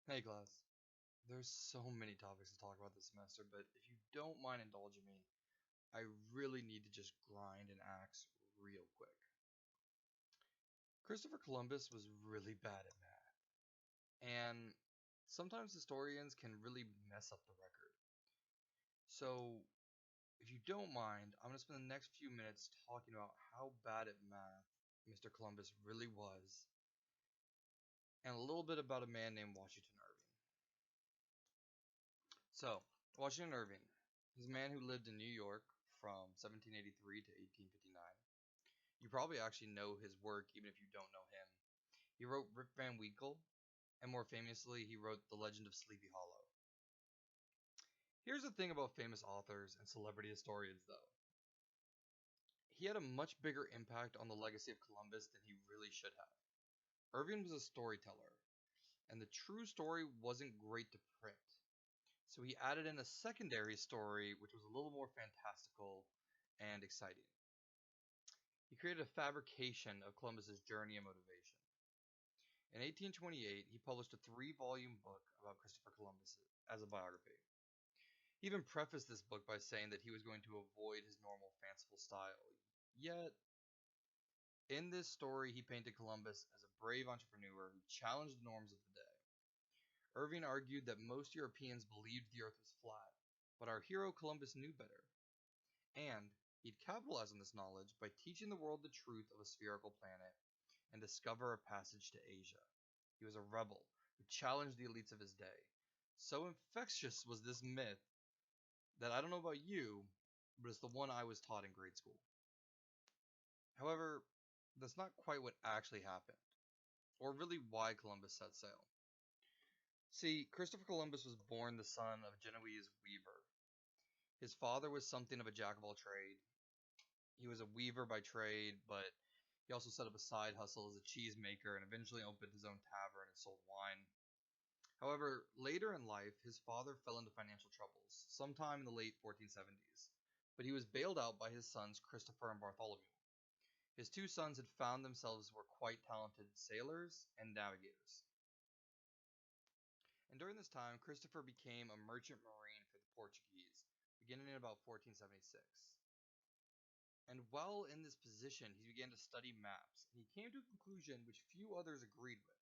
Hey class, there's so many topics to talk about this semester, but if you don't mind indulging me, I really need to just grind an axe real quick. Christopher Columbus was really bad at math, and sometimes historians can really mess up the record. So, if you don't mind, I'm going to spend the next few minutes talking about how bad at math Mr. Columbus really was, and a little bit about a man named Washington Irving. So, Washington Irving is a man who lived in New York from 1783 to 1859. You probably actually know his work even if you don't know him. He wrote Rip Van Winkle, and more famously, he wrote The Legend of Sleepy Hollow. Here's the thing about famous authors and celebrity historians, though. He had a much bigger impact on the legacy of Columbus than he really should have. Irving was a storyteller, and the true story wasn't great to print. So he added in a secondary story, which was a little more fantastical and exciting. He created a fabrication of Columbus's journey and motivation. In 1828, he published a three-volume book about Christopher Columbus as a biography. He even prefaced this book by saying that he was going to avoid his normal fanciful style. Yet, in this story, he painted Columbus as a brave entrepreneur who challenged the norms of the day. Irving argued that most Europeans believed the earth was flat, but our hero Columbus knew better. And he'd capitalize on this knowledge by teaching the world the truth of a spherical planet and discover a passage to Asia. He was a rebel who challenged the elites of his day. So infectious was this myth that I don't know about you, but it's the one I was taught in grade school. However, that's not quite what actually happened, or really why Columbus set sail. See, Christopher Columbus was born the son of a Genoese weaver. His father was something of a jack of all trades. He was a weaver by trade, but he also set up a side hustle as a cheese maker and eventually opened his own tavern and sold wine. However, later in life, his father fell into financial troubles sometime in the late 1470s, but he was bailed out by his sons Christopher and Bartholomew. His two sons had found themselves were quite talented sailors and navigators. And during this time, Christopher became a merchant marine for the Portuguese, beginning in about 1476. And while in this position, he began to study maps, and he came to a conclusion which few others agreed with.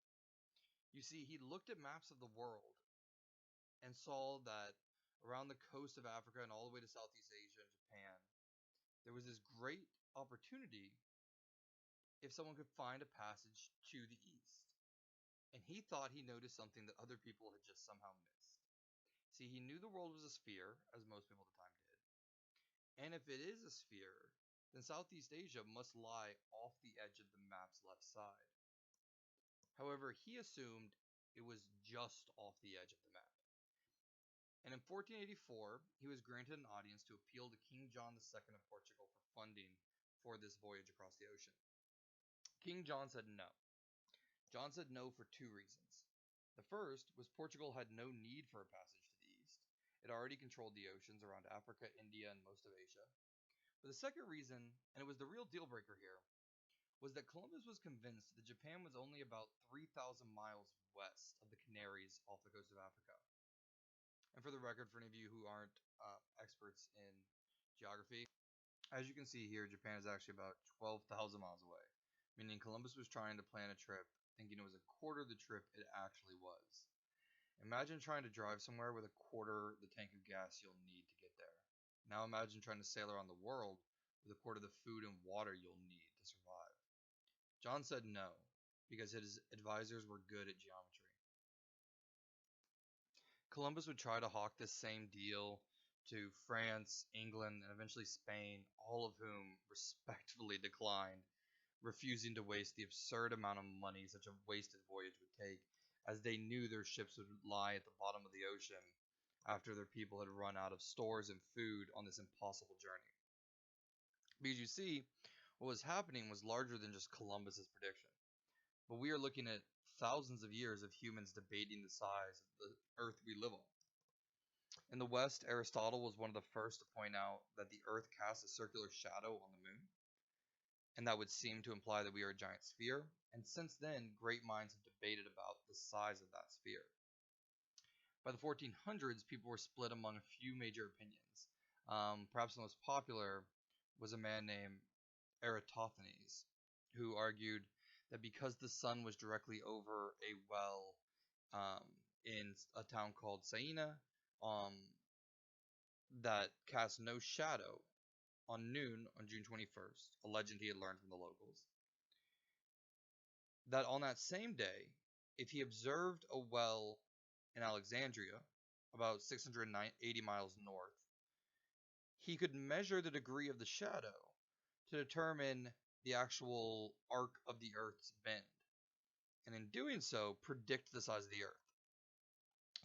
You see, he looked at maps of the world and saw that around the coast of Africa and all the way to Southeast Asia and Japan, there was this great opportunity if someone could find a passage to the east. And he thought he noticed something that other people had just somehow missed. See, he knew the world was a sphere, as most people at the time did. And if it is a sphere, then Southeast Asia must lie off the edge of the map's left side. However, he assumed it was just off the edge of the map. And in 1484, he was granted an audience to appeal to King John II of Portugal for funding for this voyage across the ocean. King John said no. John said no for two reasons. The first was Portugal had no need for a passage to the east. It already controlled the oceans around Africa, India, and most of Asia. But the second reason, and it was the real deal breaker here, was that Columbus was convinced that Japan was only about 3,000 miles west of the Canaries off the coast of Africa. And for the record, for any of you who aren't experts in geography, as you can see here, Japan is actually about 12,000 miles away, meaning Columbus was trying to plan a trip thinking it was a quarter of the trip it actually was. Imagine trying to drive somewhere with a quarter the tank of gas you'll need to get there. Now imagine trying to sail around the world with a quarter the food and water you'll need to survive. John said no, because his advisors were good at geometry. Columbus would try to hawk this same deal to France, England, and eventually Spain, all of whom respectfully declined, refusing to waste the absurd amount of money such a wasted voyage would take, as they knew their ships would lie at the bottom of the ocean after their people had run out of stores and food on this impossible journey. Because you see, what was happening was larger than just Columbus's prediction. But we are looking at thousands of years of humans debating the size of the earth we live on. In the West, Aristotle was one of the first to point out that the earth casts a circular shadow on the moon, and that would seem to imply that we are a giant sphere. And since then, great minds have debated about the size of that sphere. By the 1400s, people were split among a few major opinions. Perhaps the most popular was a man named Eratosthenes, who argued that because the sun was directly over a well um, in a town called Saina, um, that cast no shadow on noon on June 21st, a legend he had learned from the locals, that on that same day, if he observed a well in Alexandria, about 680 miles north, he could measure the degree of the shadow to determine the actual arc of the Earth's bend, and in doing so, predict the size of the Earth.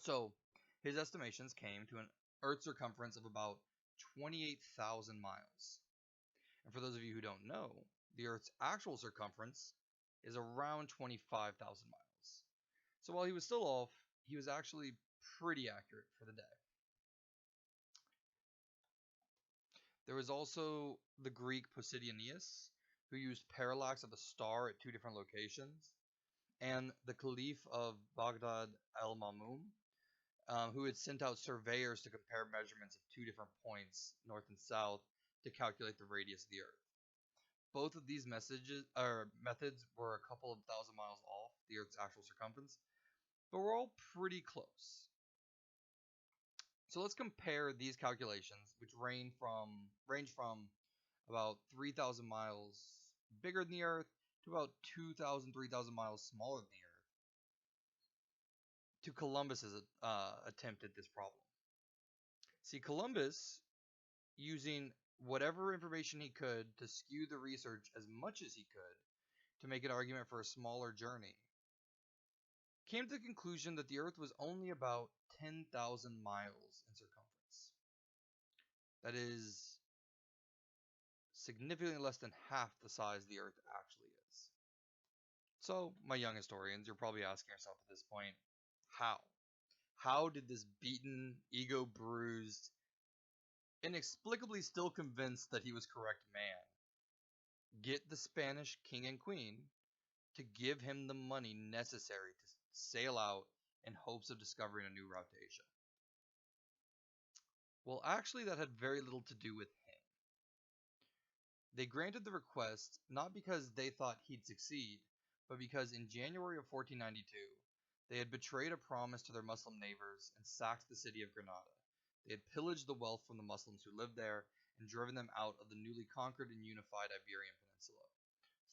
So, his estimations came to an Earth circumference of about 28,000 miles. And for those of you who don't know, the Earth's actual circumference is around 25,000 miles. So while he was still off, he was actually pretty accurate for the day. There was also the Greek Posidonius, who used parallax of a star at two different locations, and the Caliph of Baghdad al-Mamun, who had sent out surveyors to compare measurements of two different points, north and south, to calculate the radius of the Earth. Both of these methods were a couple of thousand miles off the Earth's actual circumference, but we're all pretty close. So let's compare these calculations, which range from about 3,000 miles bigger than the Earth to about 2,000, 3,000 miles smaller than the Earth, to Columbus's attempt at this problem. See, Columbus, using whatever information he could to skew the research as much as he could to make an argument for a smaller journey, came to the conclusion that the Earth was only about 10,000 miles in circumference. That is significantly less than half the size the Earth actually is. So, my young historians, you're probably asking yourself at this point, how? How did this beaten, ego bruised, inexplicably still convinced that he was correct man get the Spanish king and queen to give him the money necessary to sail out in hopes of discovering a new route to Asia? Well, actually, that had very little to do with him. They granted the request not because they thought he'd succeed, but because in January of 1492, they had betrayed a promise to their Muslim neighbors and sacked the city of Granada. They had pillaged the wealth from the Muslims who lived there and driven them out of the newly conquered and unified Iberian Peninsula.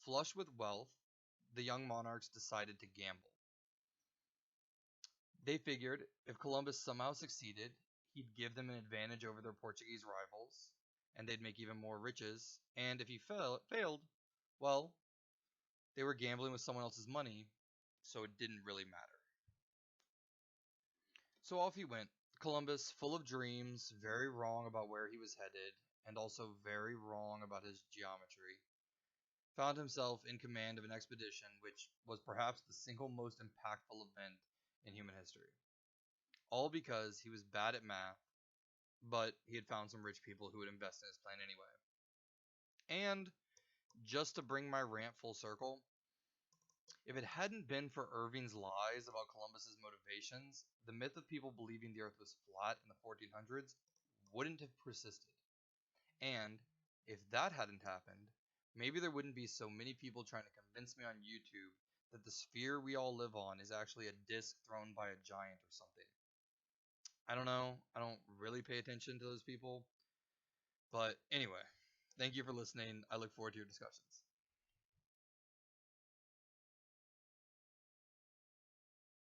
Flush with wealth, the young monarchs decided to gamble. They figured if Columbus somehow succeeded, he'd give them an advantage over their Portuguese rivals, and they'd make even more riches. And if he failed, well, they were gambling with someone else's money, so it didn't really matter. So off he went, Columbus, full of dreams, very wrong about where he was headed, and also very wrong about his geometry, found himself in command of an expedition which was perhaps the single most impactful event in human history. All because he was bad at math, but he had found some rich people who would invest in his plan anyway. And just to bring my rant full circle, if it hadn't been for Irving's lies about Columbus's motivations, the myth of people believing the Earth was flat in the 1400s wouldn't have persisted. And if that hadn't happened, maybe there wouldn't be so many people trying to convince me on YouTube that the sphere we all live on is actually a disc thrown by a giant or something. I don't know. I don't really pay attention to those people. But anyway, thank you for listening. I look forward to your discussions.